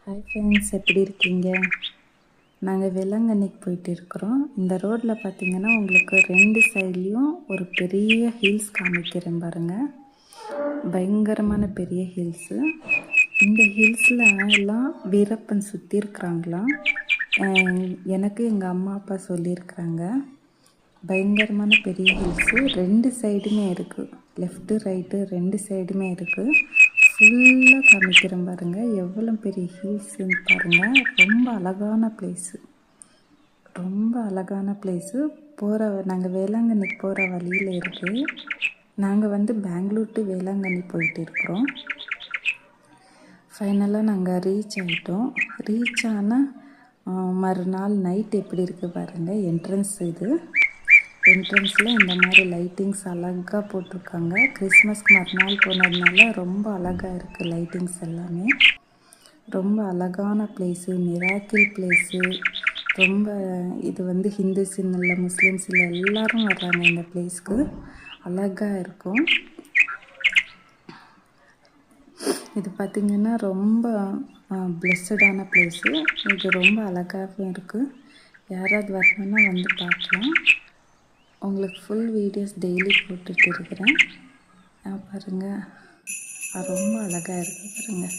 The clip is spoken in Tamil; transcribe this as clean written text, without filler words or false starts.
ஹாய் ஃப்ரெண்ட்ஸ், எப்படி இருக்கீங்க? நாங்கள் வேளாங்கண்ணிக்கு போயிட்டு இருக்கிறோம். இந்த ரோட்டில் பார்த்தீங்கன்னா உங்களுக்கு 2 சைட்லேயும் ஒரு பெரிய ஹில்ஸ் காமிக்கிறேன் பாருங்கள். பயங்கரமான பெரிய ஹில்ஸு. இந்த ஹில்ஸில் எல்லாம் வீரப்பன் சுற்றி இருக்கிறாங்களாம். எனக்கு எங்கள் அம்மா அப்பா சொல்லியிருக்கிறாங்க. பயங்கரமான பெரிய ஹில்ஸு 2 சைடுமே இருக்குது. லெஃப்ட்டு ரைட்டு 2 சைடுமே இருக்குது. ஃபுல்லாக காமிக்கிறேன் பாருங்கள். எவ்வளோ பெரிய ஹில்ஸுன்னு பாருங்கள். ரொம்ப அழகான பிளேஸு, ரொம்ப அழகான பிளேஸு. நாங்கள் வேளாங்கண்ணிக்கு போகிற வழியில் இருக்குது. நாங்கள் பெங்களூர் டு வேளாங்கண்ணி போயிட்டு இருக்கிறோம். ஃபைனலாக நாங்கள் ரீச் ஆகிட்டோம். ரீச் ஆனால் மறுநாள் நைட் எப்படி இருக்குது பாருங்கள். என்ட்ரன்ஸ் இது. என்ட்ரன்ஸில் இந்த மாதிரி லைட்டிங்ஸ் அழகாக போட்டிருக்காங்க. கிறிஸ்மஸ்க்கு மறுநாள் போனதுனால ரொம்ப அழகாக இருக்குது லைட்டிங்ஸ் எல்லாமே. ரொம்ப அழகான பிளேஸு, மிராக்கிள் பிளேஸு. ரொம்ப இது ஹிந்துஸுன்னு இல்லை, முஸ்லீம்ஸ் இல்லை, எல்லோரும் வர்றாங்க இந்த பிளேஸ்க்கு. அழகாக இருக்கும். இது பார்த்திங்கன்னா ரொம்ப பிளெஸ்ஸடான பிளேஸு. இது ரொம்ப அழகாகவும் இருக்குது. யாராவது வரணுன்னா பார்க்கலாம். உங்களுக்கு ஃபுல் வீடியோஸ் டெய்லி போட்டுட்டு இருக்கிறேன். பாருங்கள், ரொம்ப அழகாக இருக்குது பாருங்கள்.